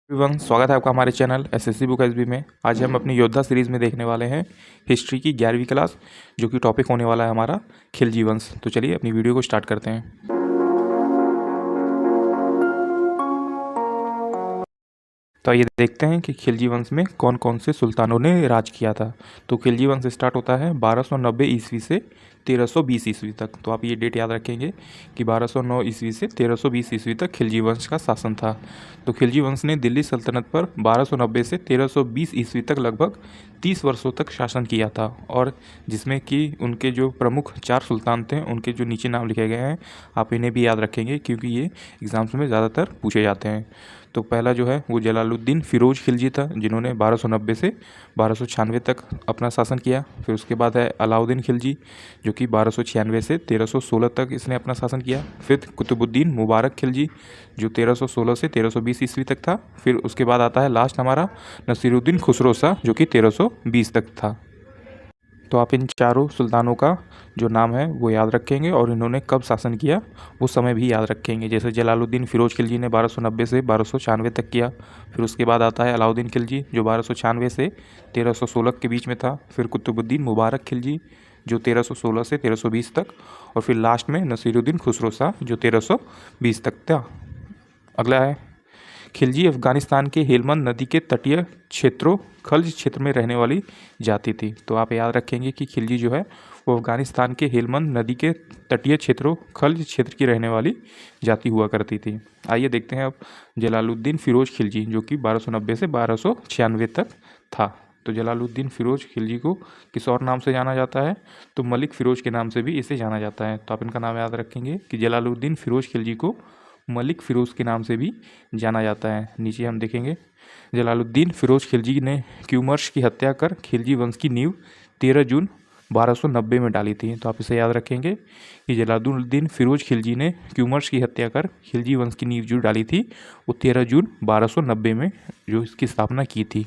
Everyone, स्वागत है आपका हमारे चैनल एसएससी बुक एसबी में। आज हम अपनी योद्धा सीरीज़ में देखने वाले हैं हिस्ट्री की 11वीं क्लास, जो कि टॉपिक होने वाला है हमारा खिलजी वंश। तो चलिए अपनी वीडियो को स्टार्ट करते हैं। तो ये देखते हैं कि खिलजी वंश में कौन कौन से सुल्तानों ने राज किया था। तो खिलजी वंश स्टार्ट होता है 1290 ईस्वी से 1320 ईस्वी तक। तो आप ये डेट याद रखेंगे कि 1209 ईस्वी से 1320 ईस्वी तक खिलजी वंश का शासन था। तो खिलजी वंश ने दिल्ली सल्तनत पर 1290 से 1320 ईस्वी तक लगभग 30 वर्षों तक शासन किया था, और जिसमें कि उनके जो प्रमुख 4 सुल्तान थे उनके जो नीचे नाम लिखे गए हैं, आप इन्हें भी याद रखेंगे क्योंकि ये एग्ज़ाम्स में ज़्यादातर पूछे जाते हैं। तो पहला जो है वो जलालुद्दीन फिरोज खिलजी था, जिन्होंने 1290 से 1296 तक अपना शासन किया। फिर उसके बाद है अलाउद्दीन खिलजी, जो कि 1296 से 1316 तक इसने अपना शासन किया। फिर कुतुबुद्दीन मुबारक खिलजी, जो 1316 से 1320 ईस्वी तक था। फिर उसके बाद आता है लास्ट हमारा नसीरुद्दीन खुसरो शाह, जो कि 1320 तक था। तो आप इन चारों सुल्तानों का जो नाम है वो याद रखेंगे, और इन्होंने कब शासन किया वो समय भी याद रखेंगे। जैसे जलालुद्दीन फिरोज खिलजी ने 1290 से 1296 तक किया। फिर उसके बाद आता है अलाउद्दीन खिलजी, जो 1296 से 1316 के बीच में था। फिर कुतुबुद्दीन मुबारक खिलजी, जो 1316 से 1320 तक। और फिर लास्ट में नसीरुद्दीन खुसरो शाह, जो 1320 तक था। अगला है खिलजी अफ़गानिस्तान के हेलमंद नदी के तटीय क्षेत्रों खल्ज क्षेत्र में रहने वाली जाति थी। तो आप याद रखेंगे कि खिलजी जो है वो अफ़गानिस्तान के हेलमंद नदी के तटीय क्षेत्रों खल्ज क्षेत्र की रहने वाली जाति हुआ करती थी। आइए देखते हैं अब जलालुद्दीन फिरोज खिलजी, जो कि 1290 से 1296 तक था। तो जलालुद्दीन फिरोज खिलजी को किस और नाम से जाना जाता है? तो मलिक फिरोज के नाम से भी इसे जाना जाता है। तो आप इनका नाम याद रखेंगे कि जलालुद्दीन फिरोज खिलजी को मलिक फ़िरोज़ के नाम से भी जाना जाता है। नीचे हम देखेंगे जलालुद्दीन फ़िरोज़ खिलजी ने क्यूमर्श की हत्या कर खिलजी वंश की नींव 13 जून 1290 में डाली थी। तो आप इसे याद रखेंगे कि जलालुद्दीन फ़िरोज़ खिलजी ने क्यूमर्श की हत्या कर खिलजी वंश की नींव जो डाली थी वो 13 जून 1290 में जो इसकी स्थापना की थी।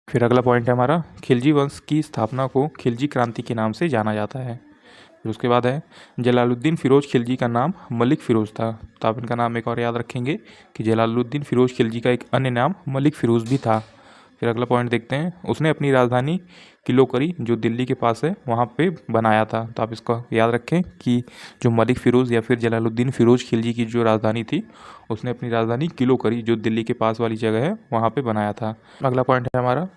फिर अगला पॉइंट है हमारा, खिलजी वंश की स्थापना को खिलजी क्रांति के नाम से जाना जाता है। फिर उसके बाद है जलालुद्दीन फिरोज खिलजी का नाम मलिक फ़िरोज़ था। तो आप इनका नाम एक और याद रखेंगे कि जलालुद्दीन फिरोज खिलजी का एक अन्य नाम मलिक फ़िरोज़ भी था। फिर अगला पॉइंट देखते हैं, उसने अपनी राजधानी किलोकरी, जो दिल्ली के पास है, वहाँ पे बनाया था। तो आप इसको याद रखें कि जो मलिक फ़िरोज़ या फिर जलालुद्दीन फिरोज खिलजी की जो राजधानी थी, उसने अपनी राजधानी किलोकरी, जो दिल्ली के पास वाली जगह है, वहाँ पर बनाया था। अगला पॉइंट है हमारा,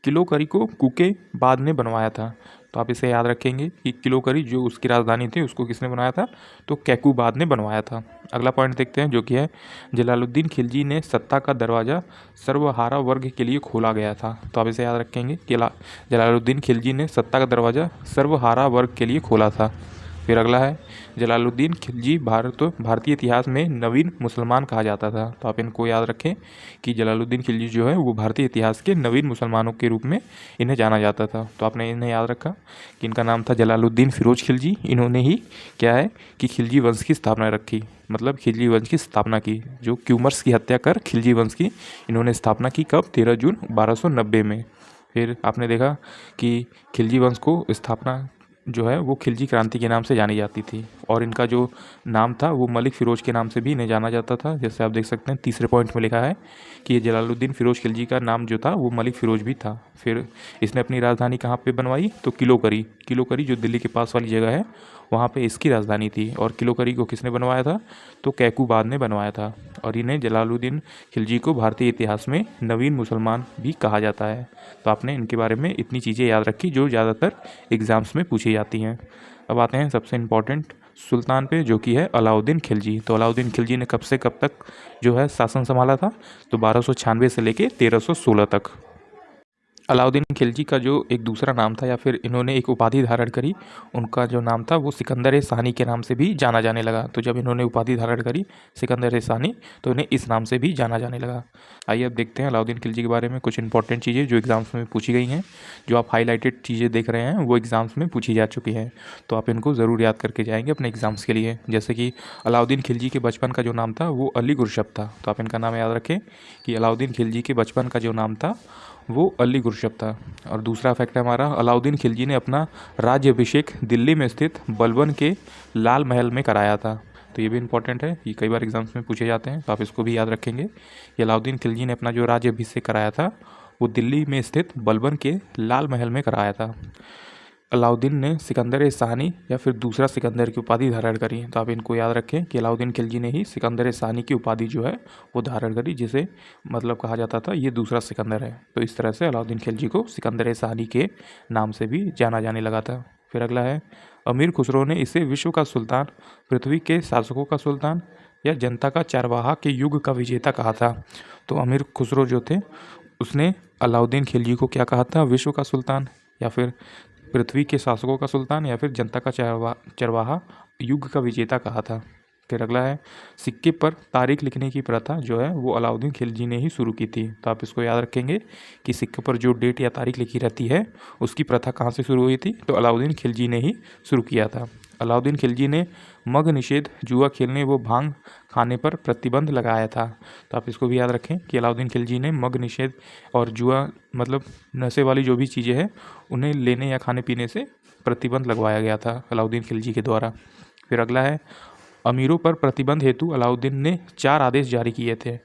किलोकरी को कुके बाद ने बनवाया था। तो आप इसे याद रखेंगे कि किलोकरी जो उसकी राजधानी थी उसको किसने बनाया था? तो कैकूबाद ने बनवाया था। अगला पॉइंट देखते हैं, जो कि है जलालुद्दीन खिलजी ने सत्ता का दरवाज़ा सर्वहारा वर्ग के लिए खोला गया था। तो आप इसे याद रखेंगे कि जलालुद्दीन खिलजी ने सत्ता का दरवाज़ा सर्वहारा वर्ग के लिए खोला था। फिर अगला है जलालुद्दीन खिलजी भारतीय इतिहास में नवीन मुसलमान कहा जाता था। तो आप इनको याद रखें कि जलालुद्दीन खिलजी जो है वो भारतीय इतिहास के नवीन मुसलमानों के रूप में इन्हें जाना जाता था। तो आपने इन्हें याद रखा कि इनका नाम था जलालुद्दीन फिरोज खिलजी। इन्होंने ही क्या है कि खिलजी वंश की स्थापना रखी, मतलब खिलजी वंश की स्थापना की। जो क्यूमर्स की हत्या कर खिलजी वंश की इन्होंने स्थापना की कब? 13 जून 1290 में। फिर आपने देखा कि खिलजी वंश को स्थापना जो है वो खिलजी क्रांति के नाम से जानी जाती थी, और इनका जो नाम था वो मलिक फ़िरोज़ के नाम से भी इन्हें जाना जाता था। जैसे आप देख सकते हैं तीसरे पॉइंट में लिखा है कि ये जलालुद्दीन फिरोज खिलजी का नाम जो था वो मलिक फ़िरोज़ भी था। फिर इसने अपनी राजधानी कहाँ पे बनवाई? तो किलोकरी जो दिल्ली के पास वाली जगह है वहाँ पे इसकी राजधानी थी। और किलोकरी को किसने बनवाया था? तो कैकूबाद ने बनवाया था। और इन्हें जलालुद्दीन खिलजी को भारतीय इतिहास में नवीन मुसलमान भी कहा जाता है। तो आपने इनके बारे में इतनी चीज़ें याद रखी जो ज़्यादातर एग्ज़ाम्स में पूछी जाती हैं। अब आते हैं सबसे इम्पॉर्टेंट सुल्तान पे, जो कि है अलाउद्दीन खिलजी। तो अलाउद्दीन खिलजी ने कब से कब तक जो है शासन संभाला था? तो 1296 से लेके 1316 तक। अलाउद्दीन खिलजी का जो एक दूसरा नाम था, या फिर इन्होंने एक उपाधि धारण करी, उनका जो नाम था वो सिकंदर सानी के नाम से भी जाना जाने लगा। तो जब इन्होंने उपाधि धारण करी सिकंदर सानी, तो इन्हें इस नाम से भी जाना जाने लगा। आइए अब देखते हैं अलाउद्दीन खिलजी के बारे में कुछ इंपॉर्टेंट चीज़ें जो एग्ज़ाम्स में पूछी गई हैं। जो आप हाईलाइटेड चीज़ें देख रहे हैं वो एग्ज़ाम्स में पूछी जा चुकी हैं, तो आप इनको ज़रूर याद करके जाएंगे अपने एग्ज़ाम्स के लिए। जैसे कि अलाउद्दीन खिलजी के बचपन का जो नाम था वो अली गुरशप था। तो आप इनका नाम याद रखें कि अलाउद्दीन खिलजी के बचपन का जो नाम था वो अली गुरशप था। और दूसरा फैक्ट है हमारा, अलाउद्दीन खिलजी ने अपना राज्य अभिषेक दिल्ली में स्थित बलबन के लाल महल में कराया था। तो ये भी इंपॉर्टेंट है, ये कई बार एग्जाम्स में पूछे जाते हैं, तो आप इसको भी याद रखेंगे कि अलाउद्दीन खिलजी ने अपना जो राज्याभिषेक कराया था वो दिल्ली में स्थित बलबन के लाल महल में कराया था। अलाउद्दीन ने सिकंदर साहनी या फिर दूसरा सिकंदर की उपाधि धारण करी, तो आप इनको याद रखें कि अलाउद्दीन खिलजी ने ही सिकंदर साहनी की उपाधि जो है वो धारण करी, जिसे मतलब कहा जाता था ये दूसरा सिकंदर है। तो इस तरह से अलाउद्दीन खिलजी को सिकंदर साहनी के नाम से भी जाना जाने लगा था। फिर अगला है, अमीर खुसरो ने इसे विश्व का सुल्तान, पृथ्वी के शासकों का सुल्तान या जनता का चारवाहा के युग का विजेता कहा था। तो अमीर खुसरो जो थे उसने अलाउद्दीन खिलजी को क्या कहा था, विश्व का सुल्तान या फिर पृथ्वी के शासकों का सुल्तान या फिर जनता का चरवाहा, युग का विजेता कहा था। फिर अगला है, सिक्के पर तारीख लिखने की प्रथा जो है वो अलाउद्दीन खिलजी ने ही शुरू की थी। तो आप इसको याद रखेंगे कि सिक्के पर जो डेट या तारीख लिखी रहती है उसकी प्रथा कहाँ से शुरू हुई थी, तो अलाउद्दीन खिलजी ने ही शुरू किया था। अलाउद्दीन खिलजी ने मग निषेध, जुआ खेलने व भांग खाने पर प्रतिबंध लगाया था। तो आप इसको भी याद रखें कि अलाउद्दीन खिलजी ने मग निषेध और जुआ मतलब नशे वाली जो भी चीज़ें हैं उन्हें लेने या खाने पीने से प्रतिबंध लगवाया गया था अलाउद्दीन खिलजी के द्वारा। फिर अगला है, अमीरों पर प्रतिबंध हेतु अलाउद्दीन ने 4 आदेश जारी किए थे।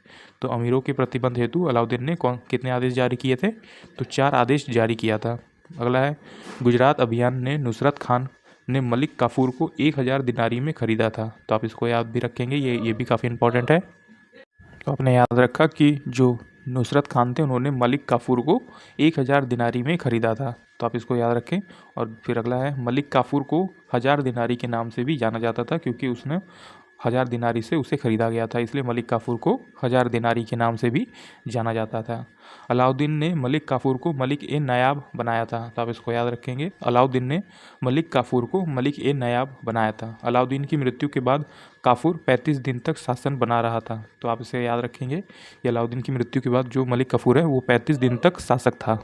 तो अमीरों के प्रतिबंध हेतु अलाउद्दीन ने कितने आदेश जारी किए थे, तो 4 आदेश जारी किया था। अगला है, गुजरात अभियान ने नुसरत खान ने मलिक काफूर को 1000 दिनारी में खरीदा था। तो आप इसको याद भी रखेंगे, ये भी काफ़ी इंपॉर्टेंट है। तो आपने याद रखा कि जो नुसरत खान थे उन्होंने मलिक काफूर को 1000 दिनारी में ख़रीदा था। तो आप इसको याद रखें। और फिर अगला है, मलिक काफूर को 1000 दिनारी के नाम से भी जाना जाता था क्योंकि उसने 1000 दिनारी से उसे ख़रीदा गया था, इसलिए मलिक काफूर को 1000 दिनारी के नाम से भी जाना जाता था। अलाउद्दीन ने मलिक काफूर को मलिक ए नायाब बनाया था। तो आप इसको याद रखेंगे, अलाउद्दीन ने मलिक काफूर को मलिक ए नायाब बनाया था। अलाउद्दीन की मृत्यु के बाद काफूर 35 दिन तक शासन बना रहा था। तो आप इसे याद रखेंगे कि अलाउद्दीन की मृत्यु के बाद जो मलिक काफूर है वो 35 दिन तक शासक था।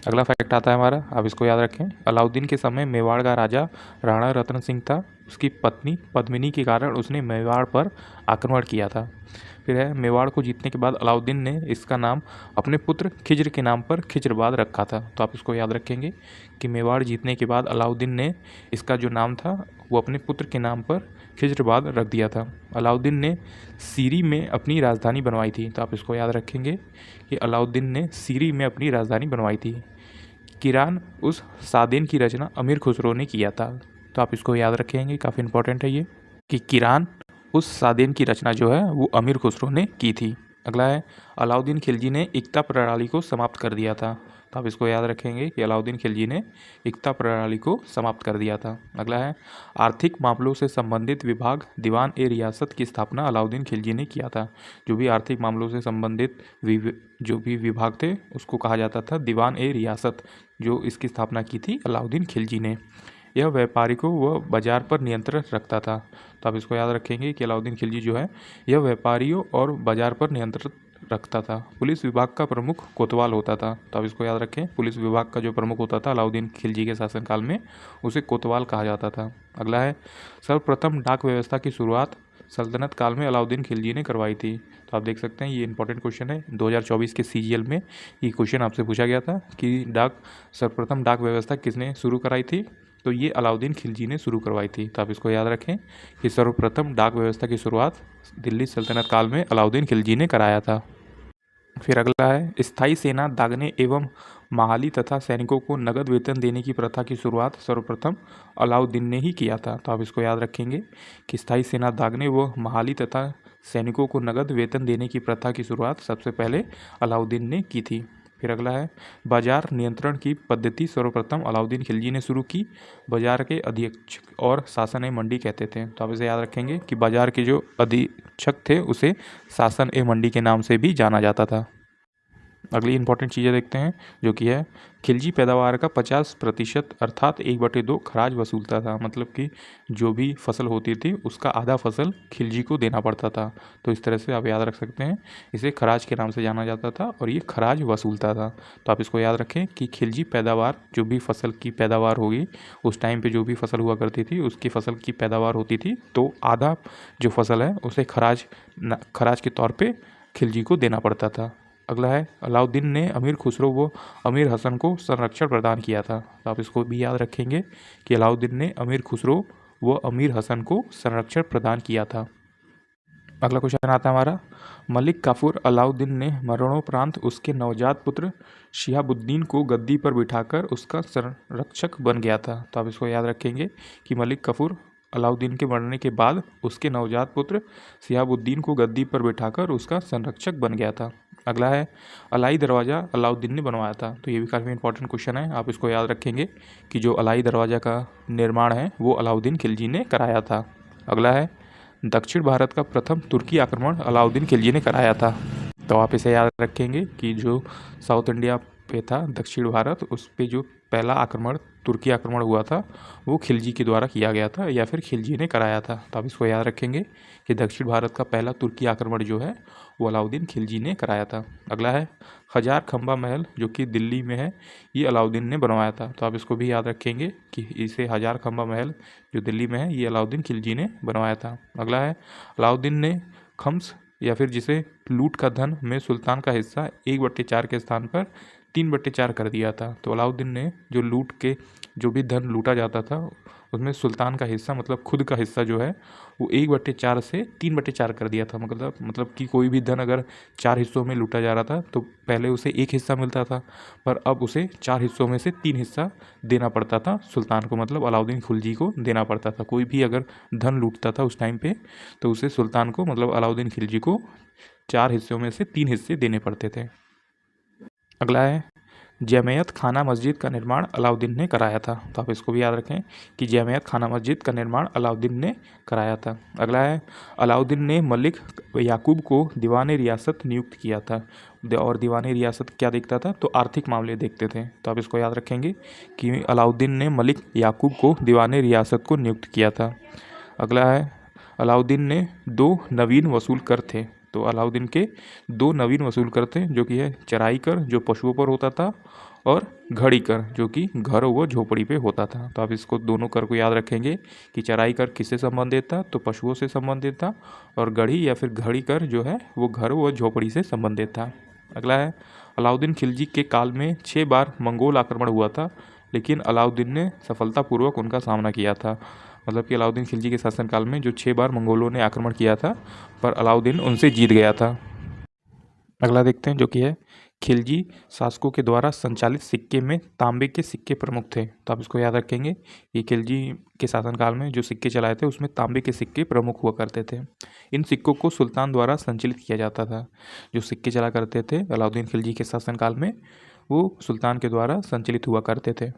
अगला फैक्ट आता है हमारा, आप इसको याद रखें। अलाउद्दीन के समय मेवाड़ का राजा राणा रतन सिंह था। उसकी पत्नी पद्मिनी के कारण उसने मेवाड़ पर आक्रमण किया था। फिर है, मेवाड़ को जीतने के बाद अलाउद्दीन ने इसका नाम अपने पुत्र खिज्र के नाम पर खिज्रबाद रखा था। तो आप इसको याद रखेंगे कि मेवाड़ जीतने के बाद अलाउद्दीन ने इसका जो नाम था वो अपने पुत्र के नाम पर खिज्रबाद रख दिया था। अलाउद्दीन ने सीरी में अपनी राजधानी बनवाई थी। तो आप इसको याद रखेंगे कि अलाउद्दीन ने सीरी में अपनी राजधानी बनवाई थी। किरान उस सादेन की रचना अमीर खुसरो ने किया था। तो आप इसको याद रखेंगे, काफ़ी इंपॉर्टेंट है ये कि किरान उस सादेन की रचना जो है वो अमीर खुसरो ने की थी। अगला है, अलाउद्दीन खिलजी ने एकता प्रणाली को समाप्त कर दिया था। तो आप इसको याद रखेंगे कि अलाउद्दीन खिलजी ने एकता प्रणाली को समाप्त कर दिया था। अगला है, आर्थिक मामलों से संबंधित विभाग दीवान ए रियासत की स्थापना अलाउद्दीन खिलजी ने किया था। जो भी आर्थिक मामलों से संबंधित जो भी विभाग थे उसको कहा जाता था दीवान ए रियासत, जो इसकी स्थापना की थी अलाउद्दीन खिलजी ने। यह व्यापारिकों व बाजार पर नियंत्रण रखता था। तो आप इसको याद रखेंगे कि अलाउद्दीन खिलजी जो है यह व्यापारियों और बाजार पर नियंत्रण रखता था। पुलिस विभाग का प्रमुख कोतवाल होता था। तो आप इसको याद रखें, पुलिस विभाग का जो प्रमुख होता था अलाउद्दीन खिलजी के शासनकाल में उसे कोतवाल कहा जाता था। अगला है, सर्वप्रथम डाक व्यवस्था की शुरुआत सल्तनत काल में अलाउद्दीन खिलजी ने करवाई थी। तो आप देख सकते हैं ये इंपॉर्टेंट क्वेश्चन है, 2024 के CGL में ये क्वेश्चन आपसे पूछा गया था कि सर्वप्रथम डाक व्यवस्था किसने शुरू कराई थी, तो ये अलाउद्दीन खिलजी ने शुरू करवाई थी। तो आप इसको याद रखें कि सर्वप्रथम डाक व्यवस्था की शुरुआत दिल्ली सल्तनत काल में अलाउद्दीन खिलजी ने कराया था। फिर अगला है, स्थायी सेना दागने एवं महाली तथा सैनिकों को नगद वेतन देने की प्रथा की शुरुआत सर्वप्रथम अलाउद्दीन ने ही किया था। तो आप इसको याद रखेंगे कि स्थायी सेना दागने व महाली तथा सैनिकों को नगद वेतन देने की प्रथा की शुरुआत सबसे पहले अलाउद्दीन ने की थी। फिर अगला है, बाजार नियंत्रण की पद्धति सर्वप्रथम अलाउद्दीन खिलजी ने शुरू की। बाजार के अधीक्षक और शासन ए मंडी कहते थे। तो आप इसे याद रखेंगे कि बाजार के जो अधीक्षक थे उसे शासन ए मंडी के नाम से भी जाना जाता था। अगली इंपॉर्टेंट चीज़ें देखते हैं जो कि है, खिलजी पैदावार का 50% अर्थात 1/2 खराज वसूलता था। मतलब कि जो भी फसल होती थी उसका आधा फसल खिलजी को देना पड़ता था। तो इस तरह से आप याद रख सकते हैं, इसे खराज के नाम से जाना जाता था और ये खराज वसूलता था। तो आप इसको याद रखें कि खिलजी पैदावार, जो भी फसल की पैदावार होगी उस टाइम पे जो भी फसल हुआ करती थी उसकी फसल की पैदावार होती थी तो आधा जो फसल है उसे खराज के तौर पर खिलजी को देना पड़ता था। अगला है, अलाउद्दीन ने अमीर खुसरो व अमीर हसन को संरक्षण प्रदान किया था। तो आप इसको भी याद रखेंगे कि अलाउद्दीन ने अमीर खुसरो व अमीर हसन को संरक्षण प्रदान किया था। अगला क्वेश्चन आता है हमारा, मलिक काफूर अलाउद्दीन ने मरणोपरांत उसके नवजात पुत्र शिहाबुद्दीन को गद्दी पर बिठाकर उसका संरक्षक बन गया था। तो आप इसको याद रखेंगे कि मलिक काफूर अलाउद्दीन के मरने के बाद उसके नवजात पुत्र शिहाबुद्दीन को गद्दी पर बिठाकर उसका संरक्षक बन गया था। अगला है, अलाई दरवाज़ा अलाउद्दीन ने बनवाया था। तो ये भी काफ़ी इंपॉर्टेंट क्वेश्चन है, आप इसको याद रखेंगे कि जो अलाई दरवाज़ा का निर्माण है वो अलाउद्दीन खिलजी ने कराया था। अगला है, दक्षिण भारत का प्रथम तुर्की आक्रमण अलाउद्दीन खिलजी ने कराया था। तो आप इसे याद रखेंगे कि जो साउथ इंडिया पे था दक्षिण भारत, उस पे जो पहला आक्रमण तुर्की आक्रमण हुआ था वो खिलजी के द्वारा किया गया था या फिर खिलजी ने कराया था। तो आप इसको याद रखेंगे कि दक्षिण भारत का पहला तुर्की आक्रमण जो है वो अलाउद्दीन खिलजी ने कराया था। अगला है, हजार खंबा महल जो कि दिल्ली में है ये अलाउद्दीन ने बनवाया था। तो आप इसको भी याद रखेंगे कि इसे हजार खंबा महल जो दिल्ली में है ये अलाउद्दीन खिलजी ने बनवाया था। अगला है, अलाउद्दीन ने खम्स या फिर जिसे लूट का धन में सुल्तान का हिस्सा 1/4 के स्थान पर 3/4 कर दिया था। तो अलाउद्दीन ने जो लूट के जो भी धन लूटा जाता था उसमें सुल्तान का हिस्सा मतलब खुद का हिस्सा जो है वो 1/4 से 3/4 कर दिया था। मतलब कि कोई भी धन अगर 4 हिस्सों में लूटा जा रहा था तो पहले उसे 1 हिस्सा मिलता था, पर अब उसे 4 हिस्सों में से 3 हिस्सा देना पड़ता था सुल्तान को, मतलब अलाउद्दीन खिलजी को देना पड़ता था। कोई भी अगर धन लूटता था उस टाइम पे तो उसे सुल्तान को मतलब अलाउद्दीन खिलजी को 4 हिस्सों में से 3 हिस्से देने पड़ते थे। अगला है, जमैयत खाना मस्जिद का निर्माण अलाउद्दीन ने कराया था। तो आप इसको भी याद रखें कि जमैयत खाना मस्जिद का निर्माण अलाउद्दीन ने कराया था। अगला है, अलाउद्दीन ने मलिक याकूब को दीवान रियासत नियुक्त किया था। और दीवान रियासत क्या देखता था, तो आर्थिक मामले देखते थे। तो आप इसको याद रखेंगे कि अलाउद्दीन ने मलिक याकूब को दीवान रियासत को नियुक्त किया था। अगला है, अलाउद्दीन ने 2 नवीन वसूल कर थे। तो अलाउद्दीन के 2 नवीन वसूल कर थे जो कि है चराई कर जो पशुओं पर होता था और घड़ी कर जो कि घर व झोपड़ी पे होता था। तो आप इसको दोनों कर को याद रखेंगे कि चराई कर किससे संबंधित था, तो पशुओं से संबंधित था, और घड़ी या फिर घड़ी कर जो है वो घर व झोपड़ी से संबंधित था। अगला है, अलाउद्दीन खिलजी के काल में 6 बार मंगोल आक्रमण हुआ था, लेकिन अलाउद्दीन ने सफलतापूर्वक उनका सामना किया था। मतलब कि अलाउद्दीन खिलजी के शासनकाल में जो 6 बार मंगोलों ने आक्रमण किया था पर अलाउद्दीन उनसे जीत गया था। अगला देखते हैं जो कि है, खिलजी शासकों के द्वारा संचालित सिक्के में तांबे के सिक्के प्रमुख थे। तो आप इसको याद रखेंगे, ये खिलजी के शासनकाल में जो सिक्के चलाए थे उसमें तांबे के सिक्के प्रमुख हुआ करते थे। इन सिक्कों को सुल्तान द्वारा संचालित किया जाता था। जो सिक्के चला करते थे अलाउद्दीन खिलजी के शासनकाल में वो सुल्तान के द्वारा संचालित हुआ करते थे।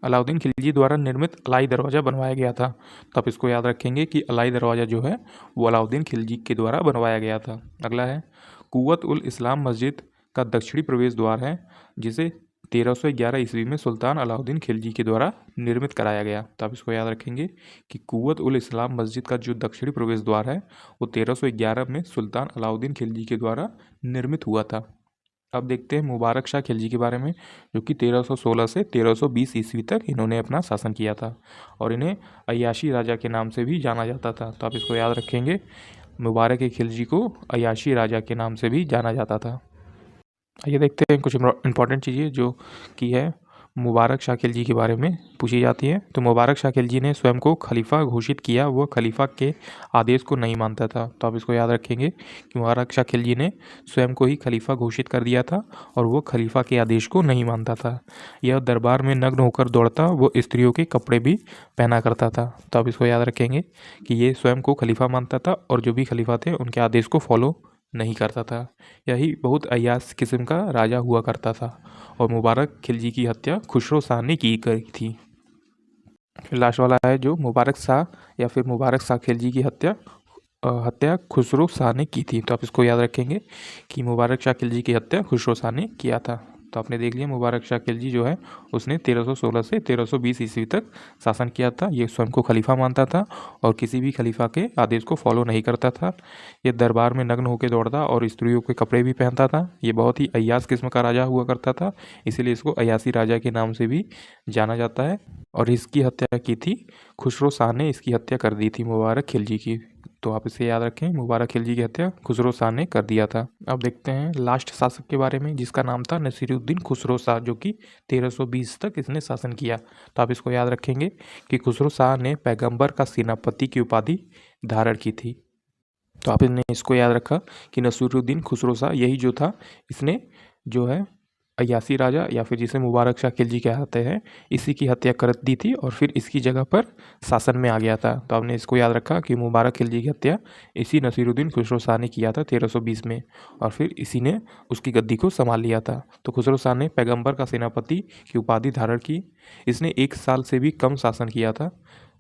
अलाउद्दीन खिलजी द्वारा निर्मित अलाई दरवाज़ा बनवाया गया था। तो आप इसको याद रखेंगे कि अलाई दरवाज़ा जो है वो अलाउद्दीन खिलजी के द्वारा बनवाया गया था। अगला है, कुव्वत उल इस्लाम मस्जिद का दक्षिणी प्रवेश द्वार है जिसे 1311 ईस्वी में सुल्तान अलाउद्दीन खिलजी के द्वारा निर्मित कराया गया। तो आप इसको याद रखेंगे कि कुव्वत उल इस्लाम मस्जिद का जो दक्षिणी प्रवेश द्वार है वो 1311 में सुल्तान अलाउद्दीन खिलजी के द्वारा निर्मित हुआ था। अब देखते हैं मुबारक शाह खिलजी के बारे में, जो कि 1316 से 1320 ईस्वी तक इन्होंने अपना शासन किया था और इन्हें अय्याशी राजा के नाम से भी जाना जाता था। तो आप इसको याद रखेंगे, मुबारक खिलजी को अय्याशी राजा के नाम से भी जाना जाता था। आइए देखते हैं कुछ इंपॉर्टेंट चीज़ें जो कि है मुबारक शाह खिलजी के बारे में पूछी जाती है। तो मुबारक शाह खिलजी ने स्वयं को खलीफा घोषित किया, वह खलीफा के आदेश को नहीं मानता था। तो आप इसको याद रखेंगे कि मुबारक शाह खिलजी ने स्वयं को ही खलीफा घोषित कर दिया था और वो खलीफा के आदेश को नहीं मानता था। यह दरबार में नग्न होकर दौड़ता, वो स्त्रियों के कपड़े भी पहना करता था। तो आप इसको याद रखेंगे कि ये स्वयं को खलीफा मानता था और जो भी खलीफा थे उनके आदेश को फॉलो नहीं करता था। यही बहुत अय्याश किस्म का राजा हुआ करता था। और मुबारक खिलजी की हत्या खुसरो शाह ने की गई थी। लास्ट वाला है जो मुबारक शाह या फिर मुबारक शाह खिलजी की हत्या खुसरो शाह ने की थी। तो आप इसको याद रखेंगे कि मुबारक शाह खिलजी की हत्या खुसरो शाह ने किया था। तो आपने देख लिया मुबारक शाह खिलजी जो है उसने 1316 से 1320 ईस्वी तक शासन किया था। ये स्वयं को खलीफा मानता था और किसी भी खलीफा के आदेश को फॉलो नहीं करता था। ये दरबार में नग्न होकर दौड़ता और स्त्रियों के कपड़े भी पहनता था। ये बहुत ही अय्याश किस्म का राजा हुआ करता था, इसीलिए इसको अय्याशी राजा के नाम से भी जाना जाता है। और इसकी हत्या की थी खुसरो शाह ने, इसकी हत्या कर दी थी मुबारक खिलजी की। तो आप इसे याद रखें, मुबारक खिलजी की हत्या खुसरो शाह ने कर दिया था। अब देखते हैं लास्ट शासक के बारे में, जिसका नाम था नसीरुद्दीन खुसरो शाह, जो कि 1320 तक इसने शासन किया। तो आप इसको याद रखेंगे कि खुसरो शाह ने पैगंबर का सेनापति की उपाधि धारण की थी। तो आपने इसको याद रखा कि नसीरुद्दीन खुसरो शाह यही जो था, इसने जो है अय्यासी राजा या फिर जिसे मुबारक शाह खिलजी कहते हैं, इसी की हत्या कर दी थी और फिर इसकी जगह पर शासन में आ गया था। तो आपने इसको याद रखा कि मुबारक खिलजी की हत्या इसी नसीरुद्दीन खुसरो शाह ने किया था 1320 में, और फिर इसी ने उसकी गद्दी को संभाल लिया था। तो खुसरो शाह ने पैगंबर का सेनापति की उपाधि धारण की। इसने 1 साल से भी कम शासन किया था।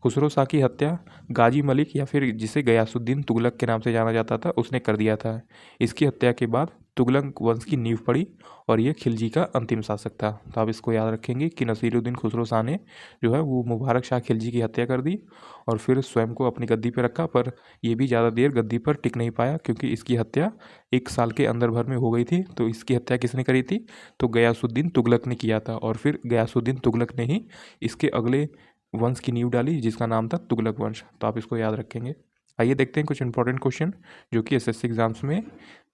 खुसरो शाह की हत्या गाजी मलिक या फिर जिसे गयासुद्दीन तुगलक के नाम से जाना जाता था, उसने कर दिया था। इसकी हत्या के बाद तुगलक वंश की नींव पड़ी और ये खिलजी का अंतिम शासक था। तो आप इसको याद रखेंगे कि नसीरुद्दीन खुसरो शाह ने जो है वो मुबारक शाह खिलजी की हत्या कर दी और फिर स्वयं को अपनी गद्दी पर रखा, पर ये भी ज़्यादा देर गद्दी पर टिक नहीं पाया क्योंकि इसकी हत्या 1 साल के अंदर भर में हो गई थी। तो इसकी हत्या किसने करी थी? तो गयासुद्दीन तुगलक ने किया था, और फिर गयासुद्दीन तुगलक ने ही इसके अगले वंश की नींव डाली, जिसका नाम था तुगलक वंश। तो आप इसको याद रखेंगे। आइए देखते हैं कुछ इंपॉर्टेंट क्वेश्चन जो कि एसएससी एग्जाम्स में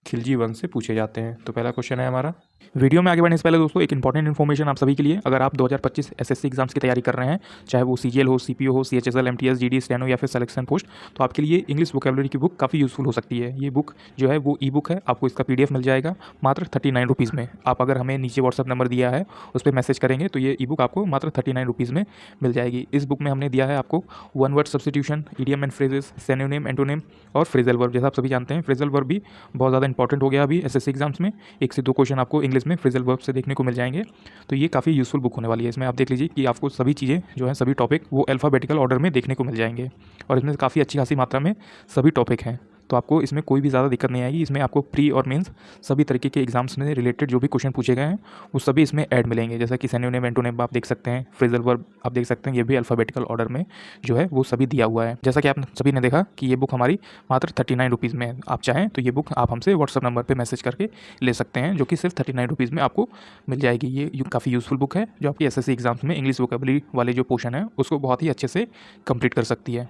खिलजी वंश से पूछे जाते हैं। तो पहला क्वेश्चन है हमारा, वीडियो में आगे बढ़ने से पहले दोस्तों एक इंपॉर्टेंट इन्फॉर्मेशन आप सभी के लिए। अगर आप 2025 एसएससी एग्जाम्स की तैयारी कर रहे हैं, चाहे वो सीजीएल हो, सीपीओ हो, सीएचएसएल, एमटीएस, जीडी, स्टेनो या फिर सिलेक्शन पोस्ट, तो आपके लिए इंग्लिश वोकेबलरी की बुक काफ़ी यूजफुल हो सकती है। ये बुक जो है वो ई बुक है, आपको इसका PDF मिल जाएगा मात्र 39 रुपीज़ में। आप अगर हमें नीचे व्हाट्सअप नंबर दिया है उस पर मैसेज करेंगे तो ये ई बुक आपको मात्र 39 रुपीज़ में मिल जाएगी। इस बुक में हमने दिया है आपको 1 word substitution, idiom and phrases, synonym, antonym और फ्रेजल वर्ब। जैसा आप सभी जानते हैं फ्रेजल वर्ब भी बहुत ज़्यादा इंपॉर्टेंट हो गया अभी एसएससी एग्जाम्स में। 1 से 2 क्वेश्चन आपको इंग्लिश में फ्रेजल वर्ब से देखने को मिल जाएंगे। तो ये काफ़ी यूजफुल बुक होने वाली है। इसमें आप देख लीजिए कि आपको सभी चीज़ें जो है, सभी टॉपिक वो अल्फ़ाबेटिकल ऑर्डर में देखने को मिल जाएंगे और इसमें काफ़ी अच्छी खासी मात्रा में सभी टॉपिक हैं। तो आपको इसमें कोई भी ज़्यादा दिक्कत नहीं आएगी। इसमें आपको प्री और मेंस सभी तरीके के एग्जाम्स में रिलेटेड जो भी क्वेश्चन पूछे गए हैं वो सभी इसमें ऐड मिलेंगे। जैसा कि सिनोनिम, एंटोनिम आप देख सकते हैं, फ्रेजल वर्ब आप देख सकते हैं, ये भी अल्फ़ाबेटिकल ऑर्डर में जो है वो सभी दिया हुआ है। जैसा कि आप सभी ने देखा कि ये बुक हमारी मात्र 39 रुपीज़ में है। आप चाहें तो ये बुक आप हमसे व्हाट्सअप नंबर पर मैसेज करके ले सकते हैं, जो कि सिर्फ 39 रुपीज़ में आपको मिल जाएगी। ये काफ़ी यूजफुल बुक है जो आपकी एसएससी एग्जाम्स में इंग्लिश वोकेबलरी वाले जो पोर्शन है उसको बहुत ही अच्छे से कंप्लीट कर सकती है।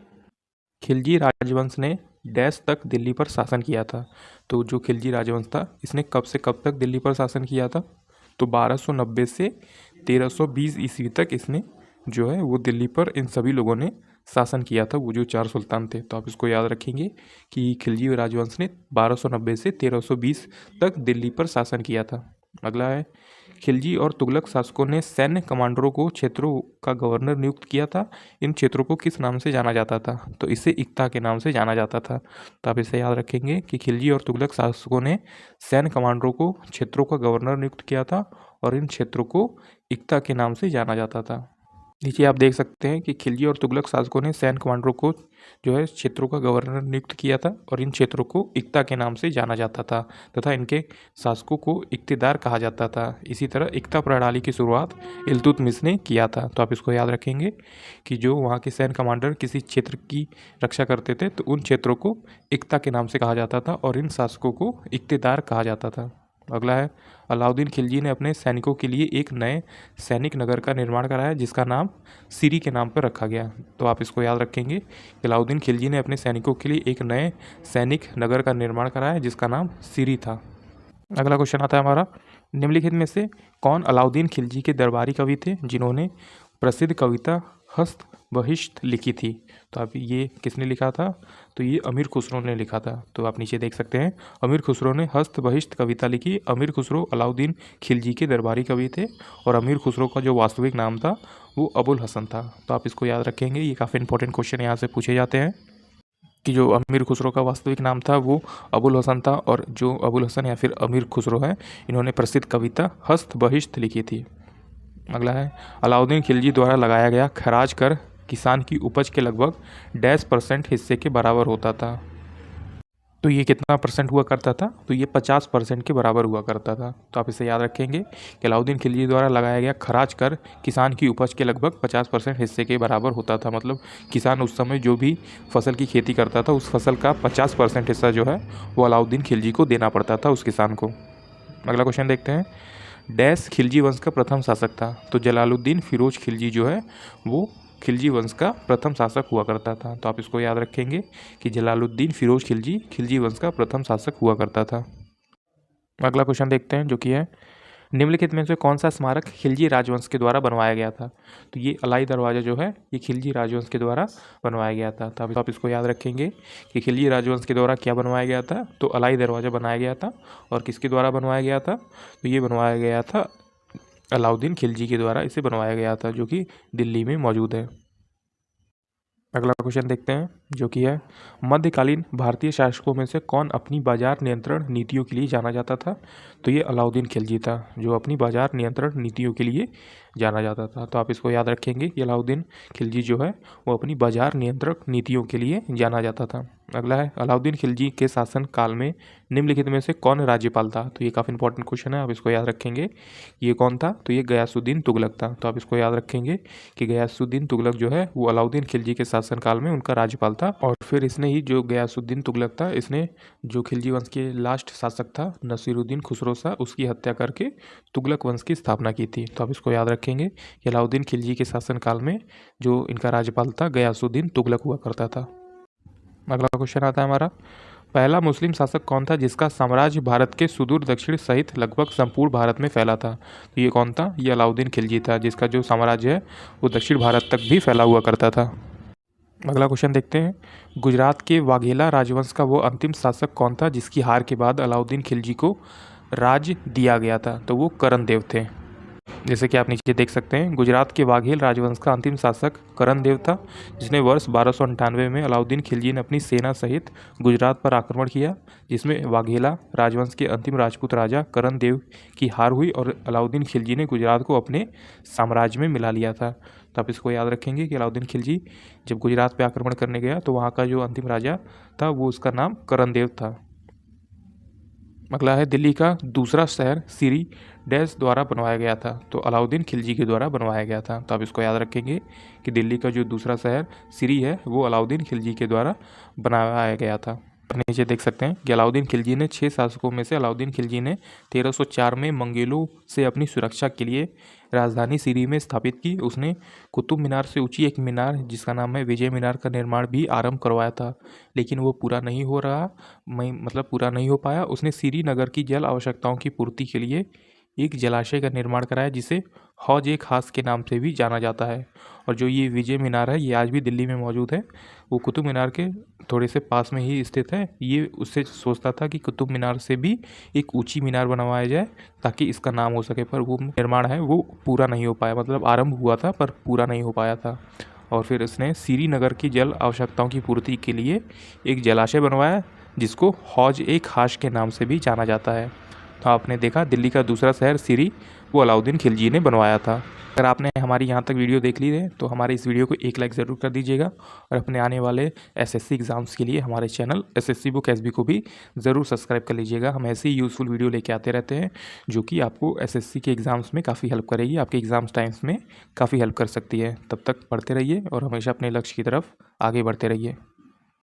खिलजी राजवंश ने डैश तक दिल्ली पर शासन किया था। तो जो खिलजी राजवंश था इसने कब से कब तक दिल्ली पर शासन किया था? तो 1290 से 1320 ईस्वी तक इसने जो है वो दिल्ली पर इन सभी लोगों ने शासन किया था, वो जो 4 सुल्तान थे। तो आप इसको याद रखेंगे कि खिलजी राजवंश ने 1290 से 1320 तक दिल्ली पर शासन किया था। अगला है, खिलजी और तुगलक शासकों ने सैन्य कमांडरों को क्षेत्रों का गवर्नर नियुक्त किया था। इन क्षेत्रों को किस नाम से जाना जाता था? तो इसे इक्ता के नाम से जाना जाता था। तो आप इसे याद रखेंगे कि खिलजी और तुगलक शासकों ने सैन्य कमांडरों को क्षेत्रों का गवर्नर नियुक्त किया था और इन क्षेत्रों को इक्ता के नाम से जाना जाता था। नीचे आप देख सकते हैं कि खिलजी और तुगलक शासकों ने सैन्य कमांडरों को जो है क्षेत्रों का गवर्नर नियुक्त किया था और इन क्षेत्रों को इक्ता के नाम से जाना जाता था तथा इनके शासकों को इक्तेदार कहा जाता था। इसी तरह इक्ता प्रणाली की शुरुआत इल्तुतमिश ने किया था। तो आप इसको याद रखेंगे कि जो वहाँ के सैन्य कमांडर किसी क्षेत्र की रक्षा करते थे तो उन क्षेत्रों को इक्ता के नाम से कहा जाता था और इन शासकों को इक्तेदार कहा जाता था। अगला है, अलाउद्दीन खिलजी ने अपने सैनिकों के लिए एक नए सैनिक नगर का निर्माण कराया जिसका नाम सिरी के नाम पर रखा गया। तो आप इसको याद रखेंगे कि अलाउद्दीन खिलजी ने अपने सैनिकों के लिए एक नए सैनिक नगर का निर्माण कराया जिसका नाम सिरी था। अगला क्वेश्चन आता है हमारा, निम्नलिखित में से कौन अलाउद्दीन खिलजी के दरबारी कवि थे जिन्होंने प्रसिद्ध कविता हस्त बहिश्त लिखी थी? तो आप ये किसने लिखा था? तो ये अमीर खुसरो ने लिखा था। तो आप नीचे देख सकते हैं अमीर खुसरो ने हस्त बहिश्त कविता लिखी। अमीर खुसरो अलाउद्दीन खिलजी के दरबारी कवि थे और अमीर खुसरो का जो वास्तविक नाम था वो अबुल हसन था। तो आप इसको याद रखेंगे, ये काफ़ी इंपॉर्टेंट क्वेश्चन यहाँ से पूछे जाते हैं कि जो अमीर खुसरो का वास्तविक नाम था वो अबुल हसन था और जो अबुल हसन या फिर अमीर खुसरो है इन्होंने प्रसिद्ध कविता हस्त बहिश्त लिखी थी। अगला है, अलाउद्दीन खिलजी द्वारा लगाया गया खराज कर किसान की उपज के लगभग %% हिस्से के बराबर होता था। तो ये कितना परसेंट हुआ करता था? तो ये 50% के बराबर हुआ करता था। तो आप इसे याद रखेंगे कि अलाउद्दीन खिलजी द्वारा लगाया गया खराज कर किसान की उपज के लगभग 50% हिस्से के बराबर होता था। मतलब किसान उस समय जो भी फसल की खेती करता था उस फसल का 50% हिस्सा जो है वो अलाउद्दीन खिलजी को देना पड़ता था उस किसान को। अगला क्वेश्चन देखते हैं, डैश खिलजी वंश का प्रथम शासक था? तो जलालुद्दीन फिरोज खिलजी जो है वो खिलजी वंश का प्रथम शासक हुआ करता था। तो आप इसको याद रखेंगे कि जलालुद्दीन फिरोज खिलजी खिलजी वंश का प्रथम शासक हुआ करता था। अगला क्वेश्चन देखते हैं जो कि है, निम्नलिखित में से कौन सा स्मारक खिलजी राजवंश के द्वारा बनवाया गया था? तो ये अलाई दरवाज़ा जो है ये खिलजी राजवंश के द्वारा बनवाया गया था। तो आप इसको याद रखेंगे कि खिलजी राजवंश के द्वारा क्या बनवाया गया था? तो अलाई दरवाज़ा बनाया गया था। और किसके द्वारा बनवाया गया था? तो ये बनवाया गया था अलाउद्दीन खिलजी के द्वारा इसे बनवाया गया था, जो कि दिल्ली में मौजूद है। अगला क्वेश्चन देखते हैं जो कि है, मध्यकालीन भारतीय शासकों में से कौन अपनी बाजार नियंत्रण नीतियों के लिए जाना जाता था? तो ये अलाउद्दीन खिलजी था, जो अपनी बाजार नियंत्रण नीतियों के लिए जाना जाता था। तो आप इसको याद रखेंगे कि अलाउद्दीन खिलजी जो है वो अपनी बाजार नियंत्रक नीतियों के लिए जाना जाता था। अगला है, अलाउद्दीन खिलजी के शासन काल में निम्नलिखित में से कौन राज्यपाल था? तो ये काफ़ी इंपॉर्टेंट क्वेश्चन है, आप इसको याद रखेंगे। ये कौन था? तो ये गयासुद्दीन तुगलक था। तो आप इसको याद रखेंगे कि गयासुद्दीन तुगलक जो है वो अलाउद्दीन खिलजी के शासन काल में उनका राज्यपाल था। और फिर इसने ही, जो गयासुद्दीन तुगलक था, इसने जो खिलजी वंश के लास्ट शासक था नसीरुद्दीन खुसरो शाह, उसकी हत्या करके तुगलक वंश की स्थापना की थी। तो आप इसको याद रखेंगे कि अलाउद्दीन खिलजी के शासन काल में जो इनका राज्यपाल था गयासुद्दीन तुगलक हुआ करता था। अगला क्वेश्चन आता है हमारा, पहला मुस्लिम शासक कौन था जिसका साम्राज्य भारत के सुदूर दक्षिण सहित लगभग संपूर्ण भारत में फैला था? तो ये कौन था? ये अलाउद्दीन खिलजी था, जिसका जो साम्राज्य है वो दक्षिण भारत तक भी फैला हुआ करता था। अगला क्वेश्चन देखते हैं, गुजरात के वाघेला राजवंश का वो अंतिम शासक कौन था जिसकी हार के बाद अलाउद्दीन खिलजी को राज दिया गया था? तो वो करण देव थे। जैसे कि आप नीचे देख सकते हैं, गुजरात के वाघेल राजवंश का अंतिम शासक करण देव था, जिसने वर्ष 1298 में अलाउद्दीन खिलजी ने अपनी सेना सहित गुजरात पर आक्रमण किया, जिसमें वाघेला राजवंश के अंतिम राजपूत राजा करण देव की हार हुई और अलाउद्दीन खिलजी ने गुजरात को अपने साम्राज्य में मिला लिया था। तो आप इसको याद रखेंगे कि अलाउद्दीन खिलजी जब गुजरात पर आक्रमण करने गया तो वहाँ का जो अंतिम राजा था वो उसका नाम करण देव था। अगला है, दिल्ली का दूसरा शहर सिरी डैश द्वारा बनवाया गया था? तो अलाउद्दीन खिलजी के द्वारा बनवाया गया था। तो आप इसको याद रखेंगे कि दिल्ली का जो दूसरा शहर सिरी है वो अलाउद्दीन खिलजी के द्वारा बनाया गया था। नीचे देख सकते हैं कि अलाउद्दीन खिलजी ने 6 शासकों में से अलाउद्दीन खिलजी ने 1304 में मंगेलों से अपनी सुरक्षा के लिए राजधानी सिरी में स्थापित की। उसने कुतुब मीनार से ऊंची एक मीनार जिसका नाम है विजय मीनार का निर्माण भी आरंभ करवाया था, लेकिन वो पूरा नहीं हो रहा, पूरा नहीं हो पाया। उसने सिरी नगर की जल आवश्यकताओं की पूर्ति के लिए एक जलाशय का निर्माण कराया जिसे हौज ए खास के नाम से भी जाना जाता है। और जो ये विजय मीनार है ये आज भी दिल्ली में मौजूद है, वो कुतुब मीनार के थोड़े से पास में ही स्थित है। ये उससे सोचता था कि कुतुब मीनार से भी एक ऊंची मीनार बनवाया जाए ताकि इसका नाम हो सके, पर वो निर्माण है वो पूरा नहीं हो पाया, मतलब आरंभ हुआ था पर पूरा नहीं हो पाया था। और फिर इसने सिरी नगर की जल आवश्यकताओं की पूर्ति के लिए एक जलाशय बनवाया जिसको हौज ए खास के नाम से भी जाना जाता है। तो आपने देखा दिल्ली का दूसरा शहर सिरी वो अलाउद्दीन खिलजी ने बनवाया था। अगर आपने हमारी यहाँ तक वीडियो देख ली है तो हमारे इस वीडियो को एक लाइक ज़रूर कर दीजिएगा और अपने आने वाले एसएससी एग्ज़ाम्स के लिए हमारे चैनल एसएससी बुक एसबी को भी ज़रूर सब्सक्राइब कर लीजिएगा। हम ऐसे ही यूज़फुल वीडियो लेके आते रहते हैं जो कि आपको एसएससी के एग्ज़ाम्स में काफ़ी हेल्प करेगी, आपके एग्ज़ाम्स टाइम्स में काफ़ी हेल्प कर सकती है। तब तक पढ़ते रहिए और हमेशा अपने लक्ष्य की तरफ आगे बढ़ते रहिए।